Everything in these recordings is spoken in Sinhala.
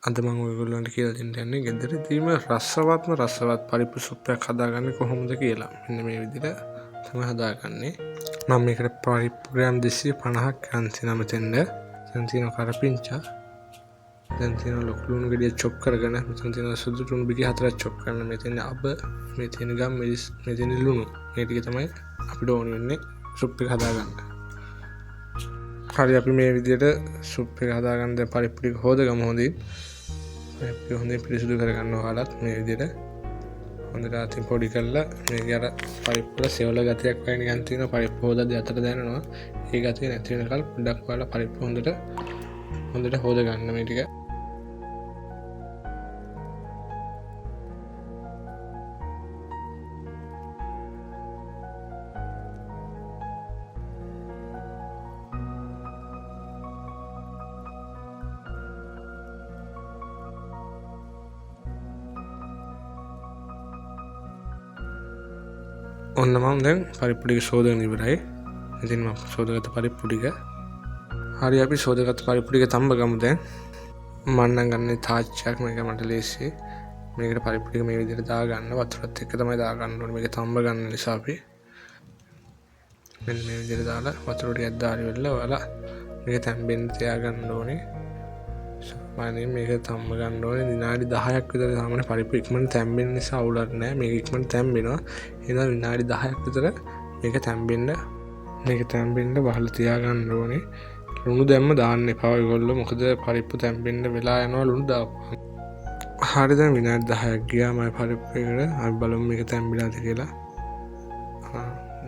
අද මම ඔයගොල්ලන්ට කියලා දෙන්න යන්නේ ගෙදරදීම රසවත් පරිප්පු සුප් එකක් හදාගන්නේ කොහොමද කියලා. මෙන්න මේ විදිහට තමයි හදාගන්නේ. මම මේකට පරිප්පු ග්‍රෑම් 250ක් ගන්න තියෙනවා මෙතෙන්ද. දැන් තියෙනවා කරපිංචා. දැන් තියෙනවා ලොකු ලුණු ගෙඩිය චොප් කරගෙන. මෙතන තියෙනවා සුදු ලුණු බිඩි 4ක් චොප් කරන්න. මේ තියෙන අබ, මේ තියෙන ගම් මිරිස්, මේ තියෙන ලුණු. මේ ටික තමයි අපිට ඕන වෙන්නේ සුප් එක හදාගන්න. හරි අපි මේ විදිහට සුප් එක හදාගන්න දැන් පරිප්පු ටික හොදගමු හොඳින්. අපි හොඳින් පිරිසිදු කරගන්න ඕනලත් මේ විදිහට හොඳට අතින් පොඩි කරලා මේක අර පරිප්පු වල සෙවල ගතියක් වගේ නිකන් තියෙනවා පරිප්පු හොදද්දී අතට දැනෙනවා. ඒ ගතිය නැති වෙනකල් පොඩ්ඩක් ඔයාලා පරිප්පු හොඳට හොද ගන්න මේ ටික. ඔන්න මම දැන් පරිප්පු ටික සෝදගෙන ඉවරයි. ඉතින් මම සෝදාගත්ත පරිප්පු ටික හරි අපි සෝදාගත්ත පරිප්පු ටික තම්බ ගමු දැන්. මම නම් ගන්නේ තාච්චයක් මේක මට ලේසි. මේකට පරිප්පු ටික මේ විදිහට දා ගන්න වතුරත් එක්ක තමයි දා ගන්න ඕනේ. මේක තම්බ ගන්න නිසා අපි මෙන්න මේ විදිහට දාලා වතුර ටිකක් දාලා ඉවරලා ඔයාලා මේක තැම්බෙන්න තියා ගන්න ඕනේ. සාමාන්‍යයෙන් මේක තම්බ ගන්න ඕනේ විනාඩි 10ක් විතර. සාමාන්‍ය පරිප්පු ඉක්මනට තැම්බෙන නිසා අවුලක් නැහැ. මේක ඉක්මනට තැම්බෙනවා. එහෙනම් විනාඩි 10ක් විතර මේක තැම්බෙන්න වහලා තියා ගන්න ඕනේ. ලුණු දැම්ම දාන්න එපා ඔයගොල්ලෝ. මොකද පරිප්පු තැම්බෙන්න වෙලා යනවා ලුණු දාපුවා. හරි දැන් විනාඩි 10ක් ගියා මම පරිප්පු එකට. අපි බලමු මේක තැම්බිලාද කියලා.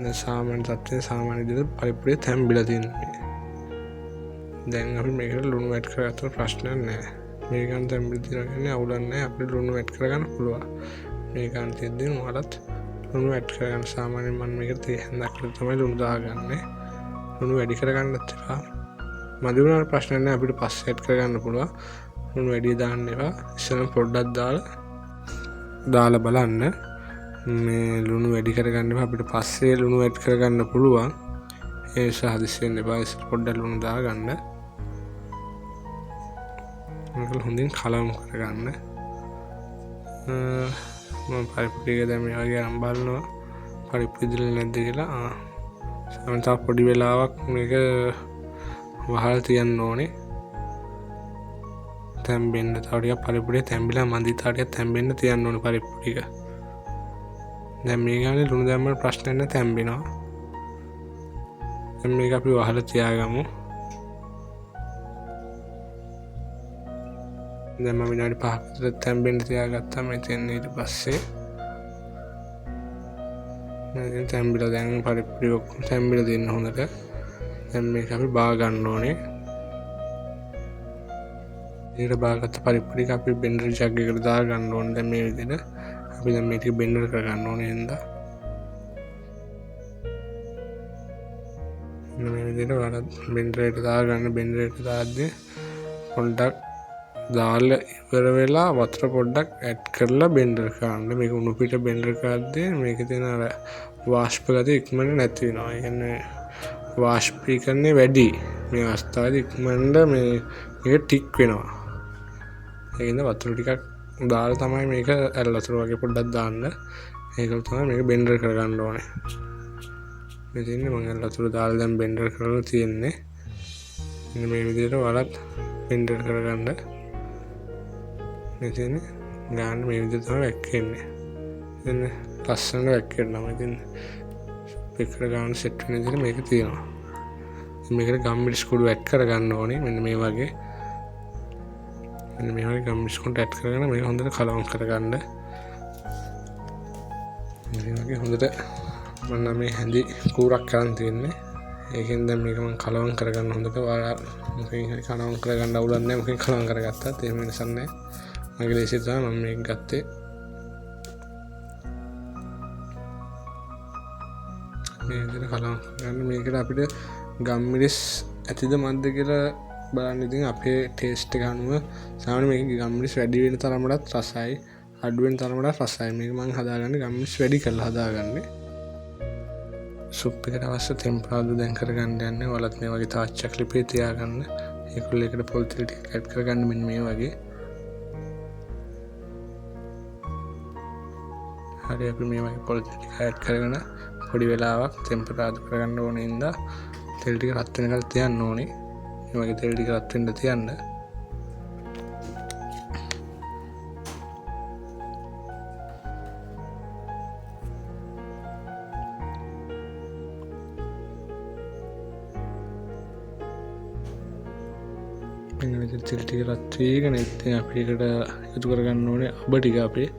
දැන් සාමාන්‍ය තත්ත්වයේ සාමාන්‍ය විදිහට පරිප්පු තැම්බිලා තියෙනවා. දැන් අපි මේකට ලුණු ඇඩ් කරගත්තොත් ප්‍රශ්නයක් නැහැ. මේක ගන්න තැම්බිලා තියෙනවා කියන්නේ අවුලක් නැහැ. අපිට ලුණු ඇඩ් කරගන්න පුළුවන්. මේක ගන්න තියෙද්දි මොකටත් ලුණු ඇඩ් කරගන්න. සාමාන්‍යයෙන් මම මේකට 30ක් විතර තමයි ලුණු දාගන්නේ. ලුණු වැඩි කරගන්නත් එපා. මදි වුණාට ප්‍රශ්නයක් නැහැ. අපිට පස්සේ ඇඩ් කරගන්න පුළුවන්. ලුණු වැඩි දාන්න එපා. ඉස්සෙල්ලා පොඩ්ඩක් දාලා බලන්න. මේ ලුණු වැඩි කරගන්න එපා. අපිට පස්සේ ලුණු ඇඩ් කරගන්න පුළුවන්. ඒ නිසා හදිස්සි වෙන්න එපා. ඉස්සෙල්ලා පොඩ්ඩක් ලුණු දාගන්න. මේක හොඳින් කලවම් කරගන්න. මම පරිප්පු ටික දැන් මේ වගේ අරන් බලනවා පරිප්පු ඉදිරියට නැද්ද කියලා. සමහරවිට පොඩි වෙලාවක් මේක වහලා තියන්න ඕනේ. තැම්බෙන්න තව ටිකක් පරිප්පු ටික තැම්බිලා මදි තව ටිකක් තැම්බෙන්න තියන්න ඕනේ පරිප්පු ටික. දැන් මේ ගානේ ලුණු දැම්මම ප්‍රශ්නයක් නැහැ තැම්බෙනවා. දැන් මේක අපි වහලා තියාගමු. දැන් මම විනාඩි 5ක් විතර තැම්බෙන්න තියාගත්තා. මෙතෙන් ඊට පස්සේ මම තැම්බිලා දැන් පරිප්පු ටික ඔක්කොම තැම්බිලා දෙන්න හොඳට. දැන් මේක අපි බා ගන්න ඕනේ. ඊට බාගත්ත පරිප්පු ටික අපි බෙන්ඩර් ජග් එකට දා ගන්න ඕනේ. දැන් මේ විදිහට අපි දැන් මේ ටික බෙන්ඩර් කර ගන්න ඕනේ නේද? මේ විදිහට වරක් බෙන්ඩර් එකට දා ගන්න. බෙන්ඩර් එකට දාද්දී පොඩ්ඩක් දාලා ඉවර වෙලා වතුර පොඩ්ඩක් ඇඩ් කරලා බෙන්ඩර් කරන්න. මේක උණු පිට බෙන්ඩර් කරද්දී මේකේ තියෙන අර වාෂ්ප ගතිය ඉක්මනට නැති වෙනවා. ඒ කියන්නේ වාෂ්පීකරණය වැඩි. මේ අවස්ථාවේදී ඉක්මනට මේක ටික් වෙනවා. ඒකින්ද වතුර ටිකක් දාලා තමයි මේක ඇල් වතුර වගේ පොඩ්ඩක් දාන්න. ඒකල තමයි මේක බෙන්ඩර් කරගන්න ඕනේ. මෙතන මම ඇල් වතුර දාලා දැන් බෙන්ඩර් කරලා තියෙන්නේ. මෙන්න මේ විදිහට වලත් බෙන්ඩර් කරගන්න. මෙතන ගන්න මේ විදිහට තමයි වැක්කෙන්නේ. ඉතින් ලස්සනට වැක්කෙනවා. ඉතින් පිකර ගන්න සෙට් වෙන විදිහට මේක තියෙනවා. මේකට ගම්මිරිස් කුඩු ඇඩ් කරගන්න ඕනේ. මෙන්න මේ වගේ ගම්මිරිස් කුඩු ඇඩ් කරගෙන මේක හොඳට කලවම් කරගන්න. මේ වගේ හොඳට මම මේ හැඳි කූරක් කරන් තියෙන්නේ. ඒකෙන් දැන් මේක මම කලවම් කරගන්න හොඳට. ඔයාලා මොකකින් හරි කලවම් කරගන්න අවුලක් නැහැ. මොකකින් කලවම් කරගත්තත් එහෙම වෙනසක් නැහැ. මගේ ලේසිය තමයි මම මේක ගත්තේ. මේ විදිහට කලවම් කරගන්න. මේකට අපිට ගම්මිරිස් ඇතිද මන්ද කියලා බලන්න. ඉතින් අපේ ටේස්ට් එක අනුව සාමාන්‍යයෙන් මේක ගම්මිරිස් වැඩි වෙන තරමටත් රසයි, අඩු වෙන තරමටත් රසයි. මේක මම හදාගන්නේ ගම්මිරිස් වැඩි කරලා හදාගන්නේ. සුප් එකට අවශ්‍ය තෙම්පරාදු දැන් කරගන්න යන්නේ. ඔයාලත් මේ වගේ තාච්චක් ලිපේ තියාගන්න. ඒකවල එකට පොල් තෙල් ටික ඇඩ් කරගන්න මෙන්න මේ වගේ. හරි අපි මේ වගේ පොල් ටික ඇඩ් කරගෙන පොඩි වෙලාවක් ටෙම්පරාදු කරගන්න ඕනේ ඉඳලා තෙල් ටික රත් වෙනකල් තියන්න ඕනේ. මේ වගේ තෙල් ටික රත් වෙන්න තියන්න. මෙන්න මෙතන තෙල් ටික රත් වීගෙන ඉතින් අපි ඒකට එකතු කරගන්න ඕනේ අබ ටික අපේ.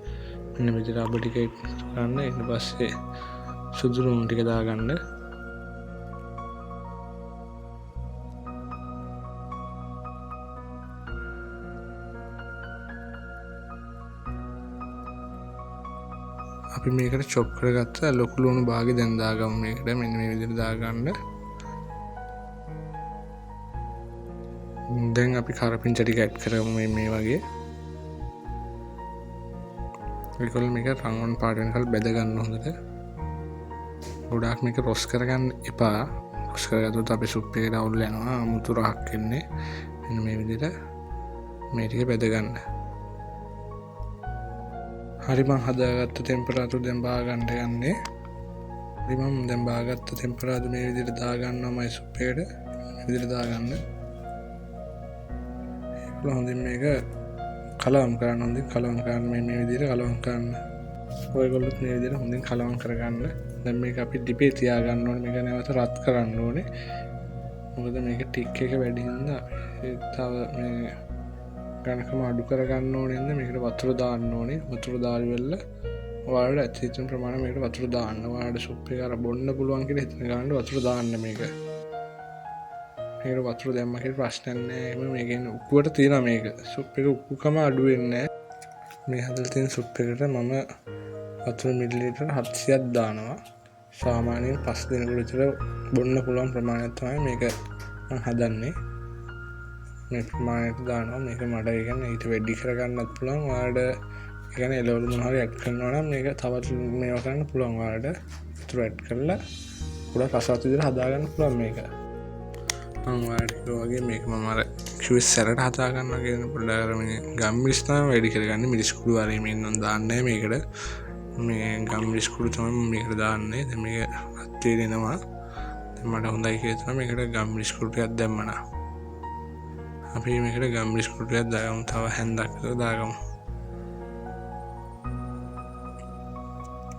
මෙන්න මෙතන අබ ටික ගන්න. ඊට පස්සේ සුදු ලුණු ටික දාගන්න. අපි මේකට චොප් කරගත්ත ලොකු ලුණු භාගෙ දැන් දාගමු මේකට. මෙන්න මේ විදිහට දාගන්න. දැන් අපි කරපිංච ටික ඇඩ් කරමු මේ වගේ. ඒකවල මේක රන්වන් පාට වෙනකල් බෙද ගන්න හොඳට. ගොඩාක් මේක රොස් කරගන්න එපා. රොස් කරගත්තොත් අපේ සුප් එකට අවුල් යනවා. අමුතු රහක් එන්නේ. මෙන්න මේ විදිහට මේ ටික බෙද ගන්න. හරි මම හදාගත්ත ටෙම්පරාදු දැන් බා ගන්න යන්නේ. හරි මම දැන් බාගත්ත ටෙම්පරාදු මේ විදිහට දා ගන්නවා මයි සුප් එකට. මේ විදිහට දා ගන්න. ඒක හොඳින් මේක කලවම් කරන්න. හොඳින් කලවම් කරන්න. මේ විදිහට කලවම් කරන්න. ඔයගොල්ලොත් මේ විදිහට හොඳින් කලවම් කරගන්න. දැන් මේක අපි ඩිපේ තියා ගන්න ඕනේ. මේක නැවත රත් කරන්න ඕනේ. මොකද මේක ටික් එක වැඩි හින්දා තව මේ ගණකම අඩු කරගන්න ඕනේ නේද? මේකට වතුර දාන්න ඕනේ. වතුර දාලි වෙල්ල ඔයාලට ඇතිවෙන ප්‍රමාණය මේකට වතුර දාන්න. ඔයාලට සුප් එක අර බොන්න පුළුවන් කියලා හිතන ගමන් වතුර දාන්න මේක. මේකට වතුර දැම්ම කියලා ප්‍රශ්නයක් නැහැ. මේකෙන් උපුවට තියෙනවා මේක. සුප් එක උපුකම අඩු වෙන්නේ නැහැ. මේ හදලා තියෙන සුප් එකට මම වතුර මිලිලීටර් 700ක් දානවා. සාමාන්‍යයෙන් 5 දිනකට විතර බොන්න පුළුවන් ප්‍රමාණයක් තමයි මේක මම හදන්නේ. මේ ප්‍රමාණයට දානවා. මේක මඩ කියන්නේ ඊට වැඩි කරගන්නත් පුළුවන්. ඔයාලට ඒ කියන්නේ එළවලු මොනවා හරි ඇඩ් කරනවා නම් මේක තවත් මේවා කරන්න පුළුවන්. ඔයාලට වතුර ඇඩ් කරලා ගොඩක් රසවත් විදිහට හදාගන්න පුළුවන් මේක. මම ඔයාලට කිව්වා වගේ මේක මම අර කිව්වේ සැරට හදා ගන්නවා කියන පොඩ්ඩක් අර මේ ගම්මිරිස් තමයි වැඩි කරගන්නේ. මිරිස් කුඩු වගේ මේ නම් දාන්නේ මේකට. මේ ගම්මිරිස් කුඩු තමයි මම මේකට දාන්නේ. දැන් මේක රත් වෙනවා. දැන් මට හොඳයි කියලා තමයි මේකට ගම්මිරිස් කුඩු ටිකක් දැම්මනා. අපි මේකට ගම්මිරිස් කුඩු ටිකක් දාගමු. තව හැන්දක් විතර දාගමු.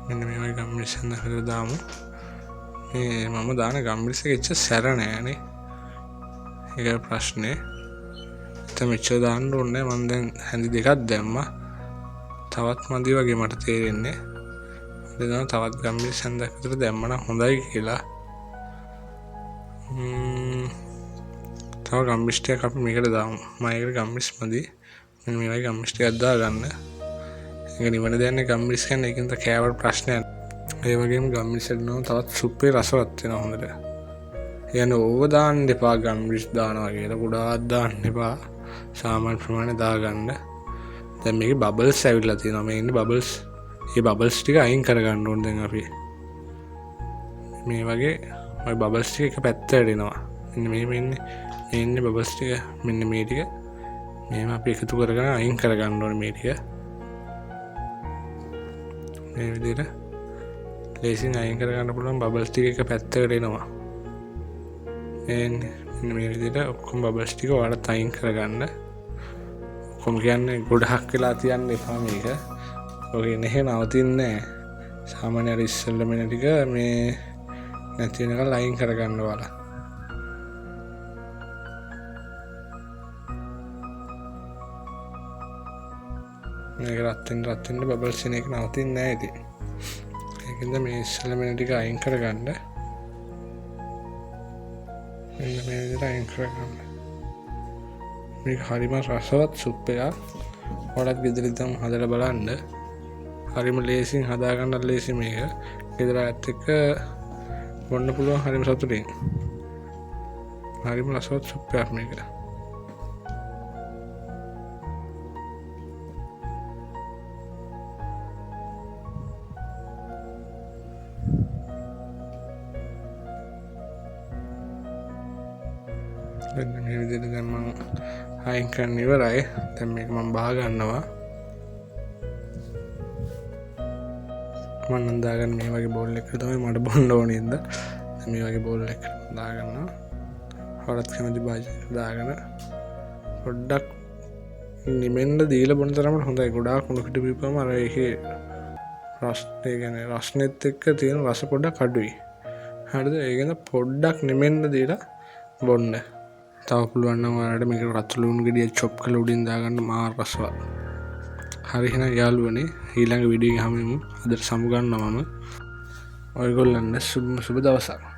මෙන්න මේ වගේ ගම්මිරිස් හැන්දක් විතර දාමු. මේ මම දාන ගම්මිරිස් එක එච්චර සැර නෑනේ. ඒක ප්‍රශ්නේ. එතන මෙච්චර දාන්න ඕනේ. මම දැන් හැන්දි දෙකක් දැම්මා. තවත් මදි වගේ මට තේරෙන්නේ. දැන් තවත් ගම්මිරිස් හැන්දක් විතර දැම්මම හොඳයි කියලා. තව ගම්මිරිස් ටිකක් අපි මේකට දාමු. මම ඒකට ගම්මිරිස් මදි. මෙන්න මේ වගේ ගම්මිරිස් ටිකක් දාගන්න. ඒක නිවන දෙන්නේ ගම්මිරිස් කියන්නේ ඒකෙන් තව කෑවට ප්‍රශ්නයක්. ඒ වගේම ගම්මිරිස් එන්නව තවත් සුප් එක රසවත් වෙනවා හොඳට. කියන්නේ ඕව දාන්න එපා ගම්මිරිස් දානවා කියලා. ගොඩාක් දාන්න එපා. සාමාන්‍ය ප්‍රමාණය දාගන්න. දැන් මේකේ බබල්ස් ඇවිල්ලා තියෙනවා. මේ ඉන්නේ බබල්ස්. මේ බබල්ස් ටික අයින් කරගන්න ඕනේ දැන් අපි. මේ වගේ ඔය බබල්ස් ටික එක පැත්තට එනවා. මෙන්න මේ ඉන්නේ බබල්ස් ටික. මෙන්න මේ ටික. මේව අපි එකතු කරගෙන අයින් කරගන්න ඕනේ මේ ටික. මේ විදිහට ලේසියෙන් අයින් කරගන්න පුළුවන් බබල්ස් ටික එක පැත්තකට එනවා. මෙන්න මේ විදිහට ඔක්කොම බබල්ස් ටික ඔයාලට අයින් කරගන්න. ඔක්කොම කියන්නේ ගොඩක් වෙලා තියන්න එපා මේක. ඔය නෙහෙ නවතින්නේ නැහැ. සාමාන්‍ය අර ඉස්සෙල්ලා මෙන්න ටික මේ නැති වෙනකල් අයින් කරගන්න ඔයාලා. මේක රත් වෙන බබල්ස් එන එක නවතින්නේ නැහැ ඉතින්. ඒකෙන්ද මේ ඉස්සෙල්ලා මෙන්න ටික අයින් කරගන්න. මෙන්න මේ විදිහට අයින් කරගන්න. මේක හරිම රසවත් සුප් එකක්. ඔයාලත් ගෙදර ඉඳන් හදලා බලන්න. හරිම ලේසියෙන් හදාගන්න ලේසි මේක. ගෙදර ඇත් එක්ක බොන්න පුළුවන් හරිම සතුටින්. හරිම රසවත් සුප් එකක් මේක. දැන් මේ විදිහට දැන් මම අයින් කරන්න ඉවරයි. දැන් මේක මම බහ ගන්නවා. මම නම් දාගන්න මේ වගේ බෝල් එකකට තමයි මට බොන්න ඕනේ ඉඳ මේ වගේ බෝල් එකකට දාගන්නවා. හොරත් කැමති භාජනයකට දාගෙන පොඩ්ඩක් නිමෙන්න දීලා බොන තරමට හොඳයි. ගොඩාක් කුණු පිට බීපුවම අර ඒකේ රසය කියන්නේ රසනෙත් එක්ක තියෙන රස පොඩ්ඩක් අඩුයි. හරිද? ඒකෙන්ද පොඩ්ඩක් නිමෙන්න දීලා බොන්න. තව පුළුවන් නම් ඔයාලට මේක රතු ලුණු ගෙඩිය චොප් කරලා උඩින් දාගන්න මාර රසවත්. හරි එහෙනම් යාළුවනේ ඊළඟ වීඩියෝ එක හැමෝම අදට සමු ගන්නවා මම. ඔයගොල්ලන්ට සුබ දවසක්.